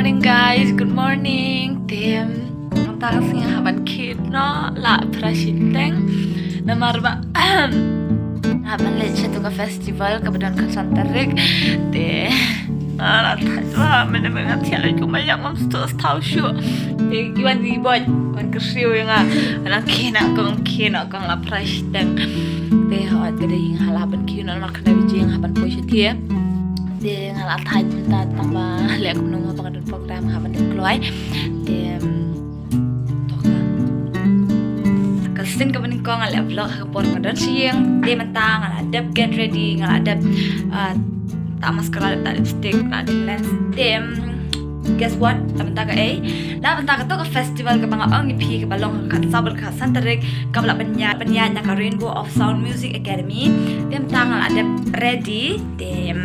morning guys, good morning. Tim, ang takas nga haban kid no, la prasinteng. Namar ba? Haban let siya ka festival kabadan ka Santarik. Te, tadwa menemengat siya kumayak mamstos tau syu. Te iwan di boy, wan kersiu nga anang kina kong la prasinteng. Te hawat kada hing halaban kino na kana bijing haban po siya tiya. Dia ngalat hai minta tambah lihat aku nunggu pengadun program haban dan keluar dia toka kalsin kapan kau ngalat vlog kapor pengadun siang dia mentang ngalat adab get ready ngalat adab tak maskara tak lipstick ngalat lens dia guess what mentang mentang tu ke festival ke bangabang ngipi ke balong ke sabar ke Santarik ke balak penyanyi ke Rainbow of Sound Music Academy dia mentang ngalat adab ready dia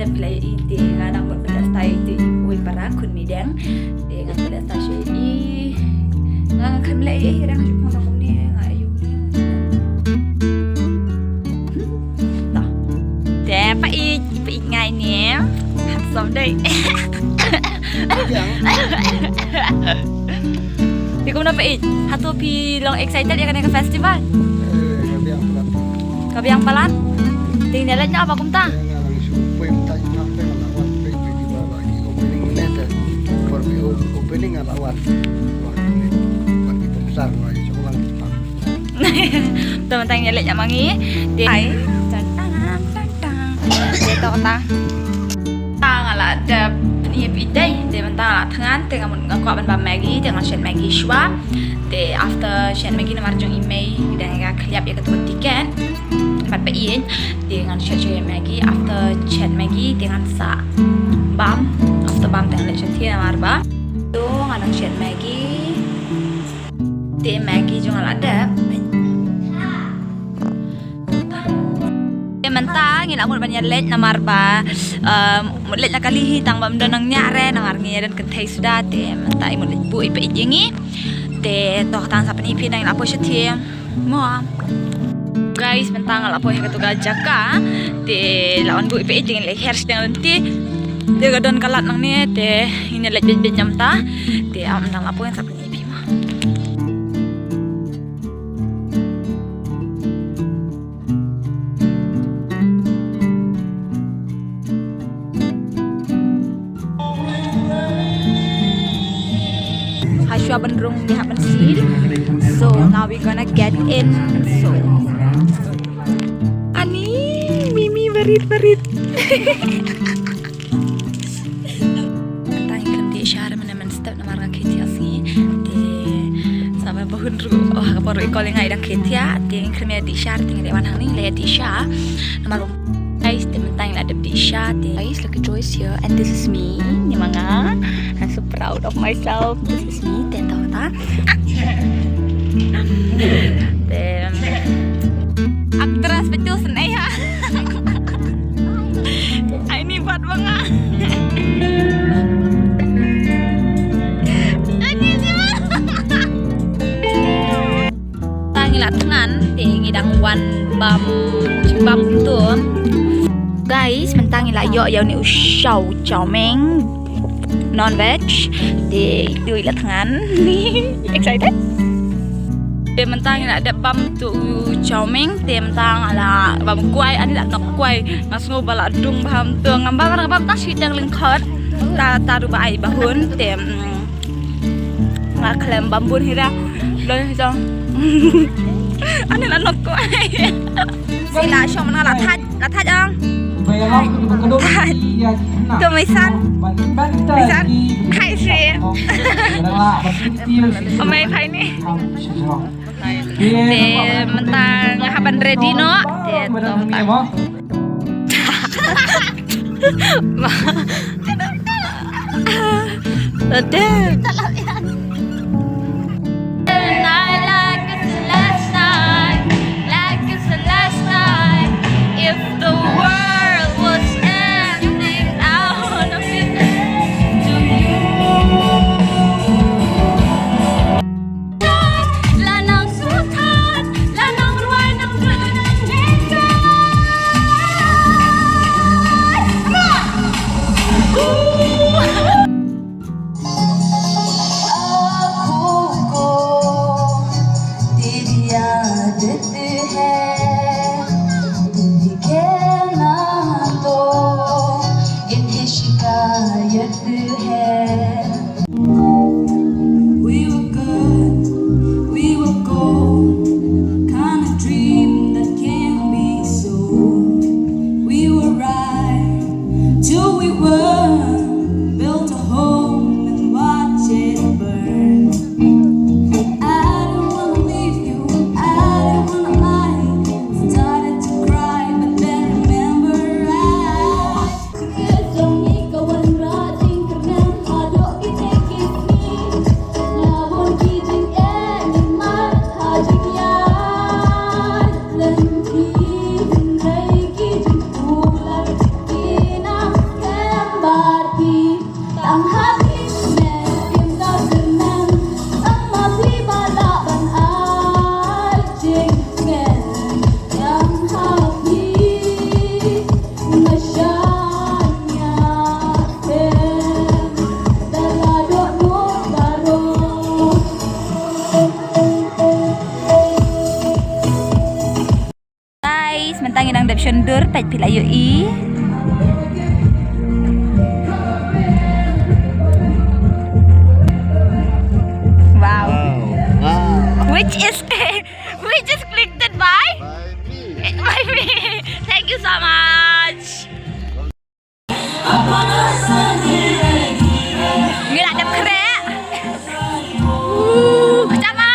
ada play ide ngadang buat pada style ide ui para kun midang de ngan pada style i ngan kan play rang ju pon takum ni ayu ta de pa i ngai ni handsome dai di kumna pa i hatu pi long excited ya kan ke festival kabiang palan ting dalatnya apa kumta opening at awat bagi pembesar mulai sekolah Jepang. Teman-teman nyelek nyamangi di hai dia tahu tak ngala ada ni bidai dia mentang tangan tengah mengaku ban Maggie dengan Shen Maggie Shwa de after Shen Maggie nomor jong email dan ya kliap ya ketua tiket empat pain dengan Shen Maggie after Shen Maggie dengan sa bam after bam dengan Shen Tia marba tu nganang Shen Maggie de Maggie jong ada mentang ina mun banyak let na marba let na kali hitang bam danang nyare nang arngi dan kentai sudah te mentang mun let bu ipe jingi te toh tang sa penipi nang apo syati mo guys mentang apo he katuga jaka te lawan bu ipe jingi le hers dengan nanti dia gadon kalat nang ni te ini let bet jam ta te am nang apo yang sa penipi mo Hashua Bandrung we haven't seen. So now we're gonna get in. So Ani Mimi berit. Tang kan di syara menemen step na marga ketia si. De sama bahun ru kapor ikol ngai dak ketia de kremia di syara ting de wanhang ni le di syara. Namar guys de mentang ada di syara. Guys look at Joyce here and this is me. Ni manga. I'm so proud of myself. This is me. Aktris betul senaya. Ini buat banget. Tangilat tangan, ngidang wan bam tu. Guys, mentangilah yo ni usau chow meng non veg di ilat tangan ni excited dia mentang ada bam tu chow meng dia mentang ala bam kuai ani nak kuai ngasngo bala dung bam tu ngamba bam tas hidang lengkot ta taru bai bahun tem ngaklem bambun hira loh jong ani nak kuai sila syom na la thaj ang tu misan hai sih omai pai ni de mentang haban ready no de if the world was ending out of it to you lanang were, built a home and watch it burn. I don't wanna leave you, I don't wanna lie. Started to cry, but then remember I Sesongi kawan rajin keren aduk itekis ni. Lawan kijing eman hajing yan. Lenti hendai kijing ular kinang kembar pi. Tang hati metim kau senang. Tang mati balaban ajing men. Yang hati masyanya pen. Daladok nur baru. Guys, mentangin ang dapsyon dur, pet pilayo i. Wow. Which is clicked by me. Thank you so much. Nggak ada krek. Jangan.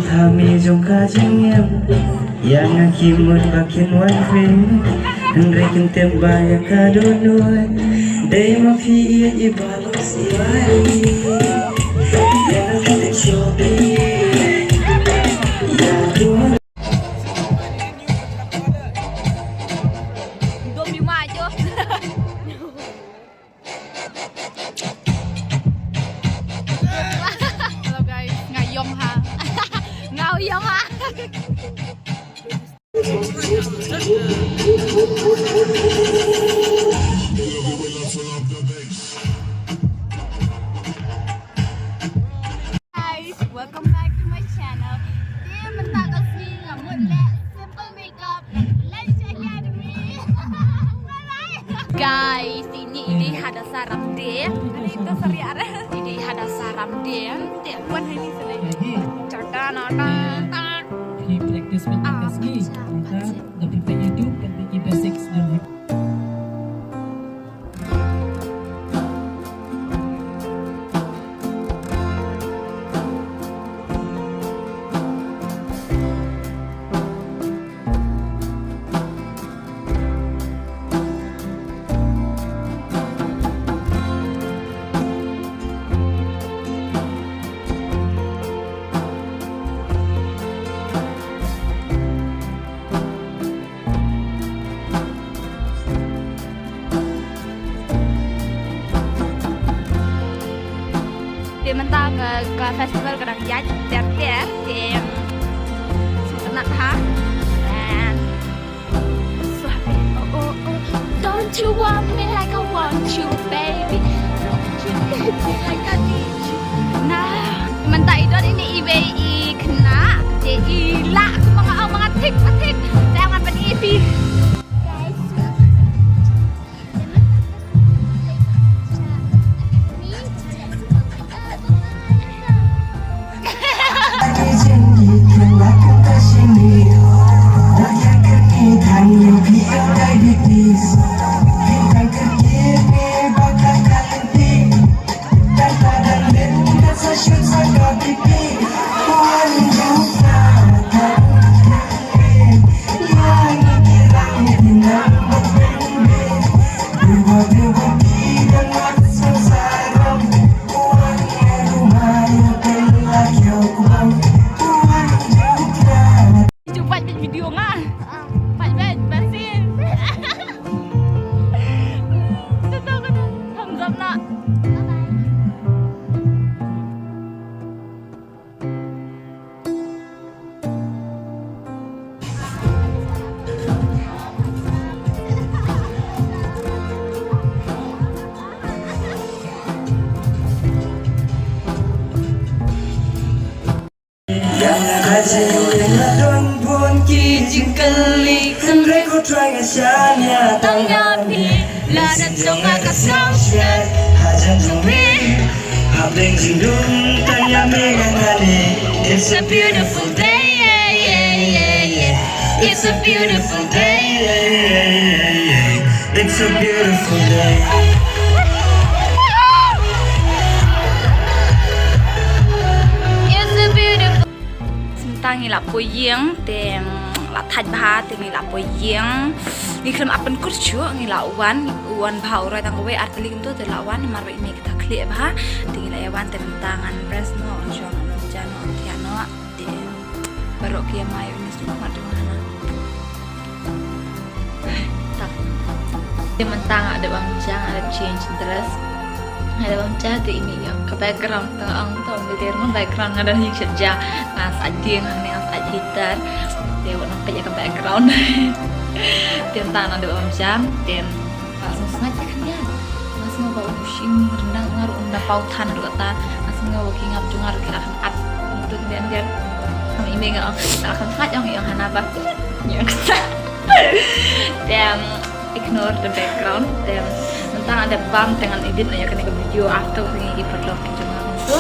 Kami jongka jengem yang akimut bakin wifi Henrekin tembaya kadonoi Day mafi iya ibalos iwari Yang akan shobi Ya Tuhan Dom di maju. Halo guys, ngayong ha. Ngayong ha. Guys, welcome back to my channel. Dia bertakas ni ngamut le simple makeup Lunch Academy. Guys, ini ada saram dia. Itu seri ada. Ini ada saram dia. Dia buat ini sendiri. Cerita nonton. He practice with Kasni. Kita dapat di YouTube dan di basics dan dia mentah ke festival kadang jaj ter dia senak ha dan so happy. Oh, don't you want me like I want you baby, don't you need me like I need you. Nah mentah idol ini IBI kena dia ilah mga tik jangan pen IBI. Cepat video nga. Pat basin. Thumbs up na. Hajeng ladon buon ki jingkali kan reko try ngasanya Tanggapin Ladat dong agak songsyat Hajeng jongme Habeng jindung tanya megangane. It's a beautiful day, yeah, yeah, yeah, yeah. It's a beautiful day. It's a beautiful day. It's a beautiful. Sementang ni lah poyeng, tem lah thaj bah, tem ni lah poyeng. Ni kelem apen kurcu ni lah uan bah urai tang we arteli tu te lah wan marwe ini kita klik bah. Tem ni lah ya wan tem tangan presno onjong jano tiano tem baru kia mayu ni semua madu mana. Tak. Tem mentang ada bangcang ada change dress. Ada bangcang tu ini yang ke background tu ang tu ambil rumah background ada yang kerja nas ading ni as hitar dia nampak ke background tim tanah ada bangcang tim langsung sengaja kan ya langsung bawa musim rendang ngaruh unda pautan dulu kata langsung ngaruh kingap jungar kira akan up untuk dia kami ini nggak akan sengaja yang hanapa yang kesal tim ignore the background tim tentang ada bang dengan edit aja kena ke video after ini perlu kita jungar itu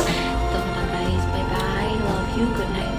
guys bye bye love you good night